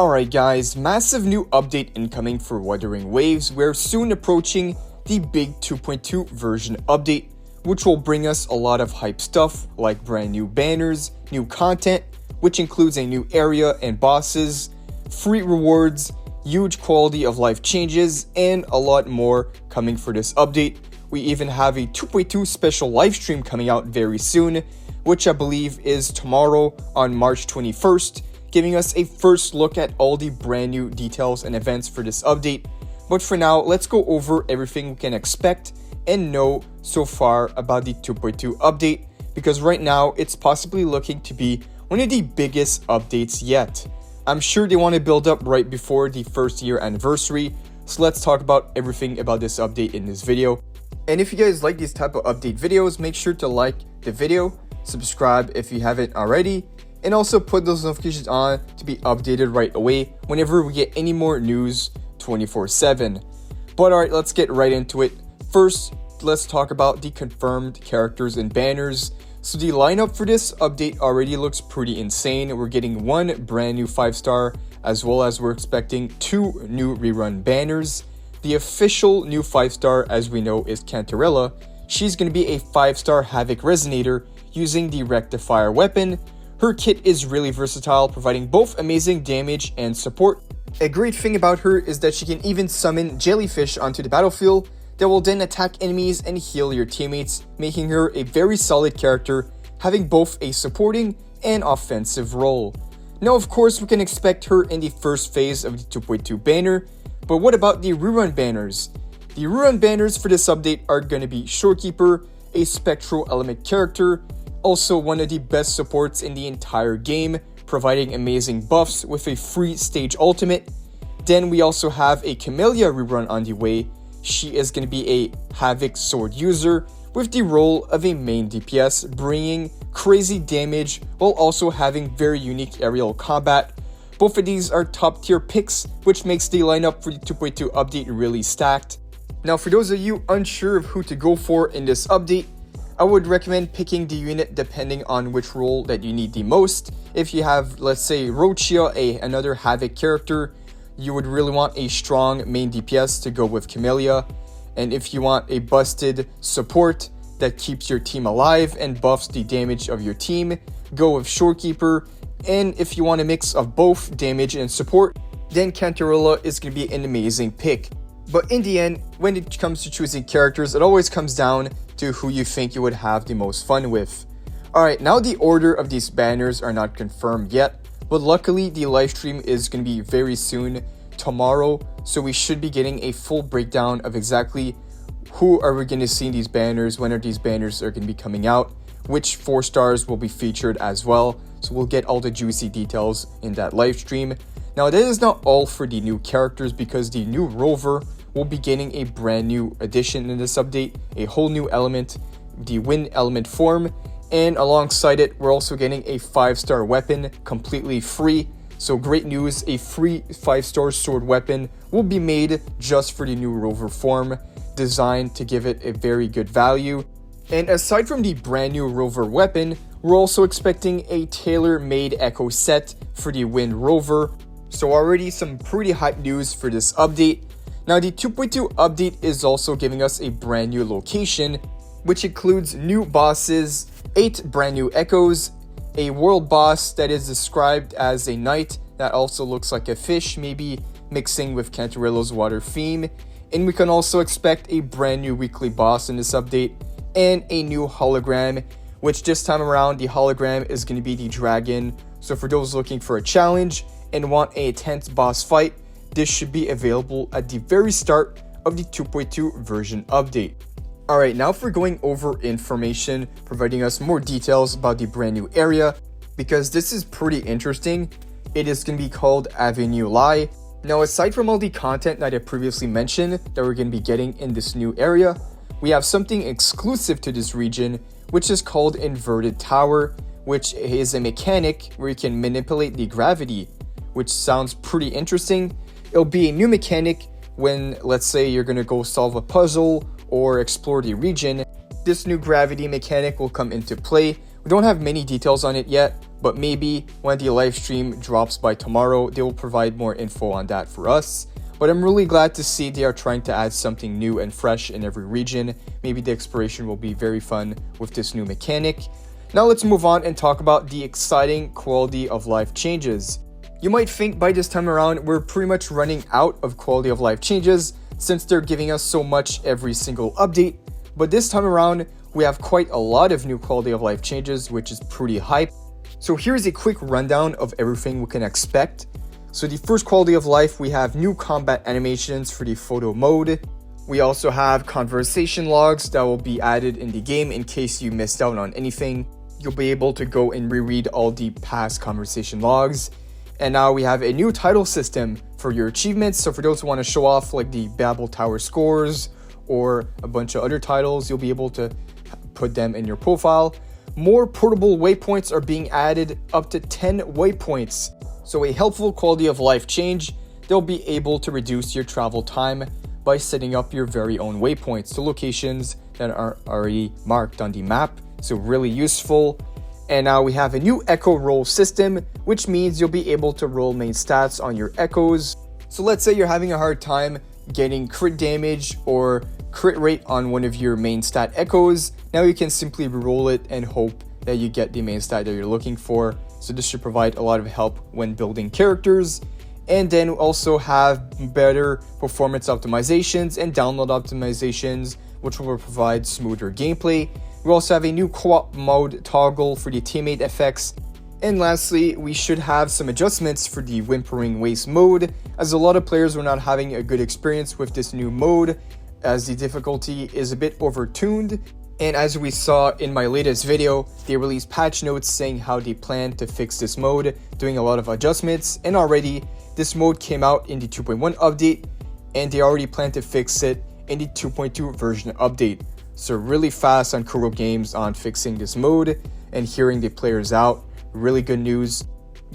Alright guys, massive new update incoming for Wuthering Waves. We're soon approaching the big 2.2 version update, which will bring us a lot of hype stuff like brand new banners, new content, which includes a new area and bosses, free rewards, huge quality of life changes, and a lot more coming for this update. We even have a 2.2 special livestream coming out very soon, which I believe is tomorrow on March 21st. Giving us a first look at all the brand new details and events for this update. But for now, let's go over everything we can expect and know so far about the 2.2 update, because right now it's possibly looking to be one of the biggest updates yet. I'm sure they want to build up right before the first year anniversary, so let's talk about everything about this update in this video. And if you guys like these type of update videos, make sure to like the video, subscribe if you haven't already, and also put those notifications on to be updated right away whenever we get any more news 24/7. But alright, let's get right into it. First, let's talk about the confirmed characters and banners. So the lineup for this update already looks pretty insane. We're getting one brand new 5-star, as well as we're expecting 2 new rerun banners. The official new 5-star, as we know, is Cantarella. She's going to be a 5-star Havoc Resonator using the Rectifier weapon. Her kit is really versatile, providing both amazing damage and support. A great thing about her is that she can even summon jellyfish onto the battlefield that will then attack enemies and heal your teammates, making her a very solid character, having both a supporting and offensive role. Now of course we can expect her in the first phase of the 2.2 banner, but what about the rerun banners? The rerun banners for this update are going to be Shorekeeper, a spectral element character, also one of the best supports in the entire game, providing amazing buffs with a free stage ultimate. Then we also have a Camellia rerun on the way. She is going to be a Havoc sword user with the role of a main DPS, bringing crazy damage while also having very unique aerial combat. Both of these are top tier picks, which makes the lineup for the 2.2 update really stacked. Now for those of you unsure of who to go for in this update, I would recommend picking the unit depending on which role that you need the most. If you have, let's say, Rochia, another Havoc character, you would really want a strong main DPS to go with Camellia. And if you want a busted support that keeps your team alive and buffs the damage of your team, go with Shorekeeper. And if you want a mix of both damage and support, then Cantarella is going to be an amazing pick. But in the end, when it comes to choosing characters, it always comes down to who you think you would have the most fun with. Alright, now the order of these banners are not confirmed yet, but luckily the livestream is going to be very soon, tomorrow, so we should be getting a full breakdown of exactly who are we going to see in these banners, when are these banners are going to be coming out, which 4 stars will be featured as well, so we'll get all the juicy details in that livestream. Now that is not all for the new characters, because the new rover will be getting a brand new addition in this update, a whole new element, the wind element form, and alongside it we're also getting a 5-star weapon completely free. So great news, a free 5-star sword weapon will be made just for the new rover form, designed to give it a very good value. And aside from the brand new rover weapon, we're also expecting a tailor-made echo set for the wind rover. So already some pretty hype news for this update. Now the 2.2 update is also giving us a brand new location, which includes new bosses, 8 brand new echoes, a world boss that is described as a knight that also looks like a fish, maybe mixing with Cantarella's water theme, and we can also expect a brand new weekly boss in this update, and a new hologram, which this time around the hologram is going to be the dragon. So for those looking for a challenge and want a intense boss fight, this should be available at the very start of the 2.2 version update. Alright, now for going over information, providing us more details about the brand new area, because this is pretty interesting. It is going to be called Avenue Lai. Now aside from all the content that I previously mentioned that we're going to be getting in this new area, we have something exclusive to this region, which is called Inverted Tower, which is a mechanic where you can manipulate the gravity, which sounds pretty interesting. It'll be a new mechanic when, let's say, you're going to go solve a puzzle or explore the region. This new gravity mechanic will come into play. We don't have many details on it yet, but maybe when the live stream drops by tomorrow, they will provide more info on that for us. But I'm really glad to see they are trying to add something new and fresh in every region. Maybe the exploration will be very fun with this new mechanic. Now let's move on and talk about the exciting quality of life changes. You might think by this time around we're pretty much running out of quality of life changes since they're giving us so much every single update, but this time around we have quite a lot of new quality of life changes, which is pretty hype. So here's a quick rundown of everything we can expect. So the first quality of life, we have new combat animations for the photo mode. We also have conversation logs that will be added in the game in case you missed out on anything. You'll be able to go and reread all the past conversation logs. And now we have a new title system for your achievements. So for those who want to show off like the Babel Tower scores or a bunch of other titles, you'll be able to put them in your profile. More portable waypoints are being added, up to 10 waypoints. So a helpful quality of life change, they'll be able to reduce your travel time by setting up your very own waypoints to locations that are already marked on the map. So really useful. And now we have a new echo roll system, which means you'll be able to roll main stats on your echoes. So let's say you're having a hard time getting crit damage or crit rate on one of your main stat echoes. Now you can simply roll it and hope that you get the main stat that you're looking for. So this should provide a lot of help when building characters. And then we also have better performance optimizations and download optimizations, which will provide smoother gameplay. We also have a new co-op mode toggle for the teammate effects. And lastly, we should have some adjustments for the Wuthering Waves mode, as a lot of players were not having a good experience with this new mode, as the difficulty is a bit overtuned. And as we saw in my latest video, they released patch notes saying how they plan to fix this mode, doing a lot of adjustments. And already, this mode came out in the 2.1 update, and they already plan to fix it in the 2.2 version update. So really fast on Kuro Games on fixing this mode and hearing the players out. Really good news.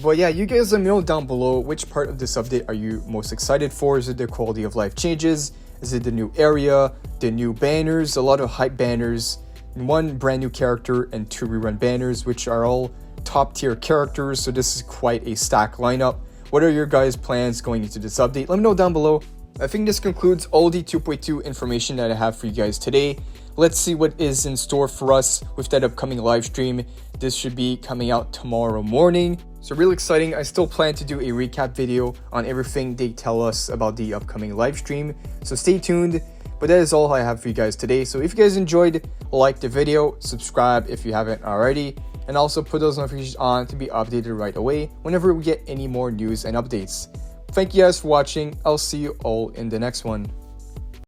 But yeah, you guys let me know down below which part of this update are you most excited for. Is it the quality of life changes? Is it the new area? The new banners? A lot of hype banners. 1 brand new character and 2 rerun banners, which are all top tier characters. So this is quite a stacked lineup. What are your guys' plans going into this update? Let me know down below. I think this concludes all the 2.2 information that I have for you guys today. Let's see what is in store for us with that upcoming live stream. This should be coming out tomorrow morning. So really exciting. I still plan to do a recap video on everything they tell us about the upcoming live stream. So stay tuned. But that is all I have for you guys today. So if you guys enjoyed, like the video, subscribe if you haven't already, and also put those notifications on to be updated right away whenever we get any more news and updates. Thank you guys for watching. I'll see you all in the next one.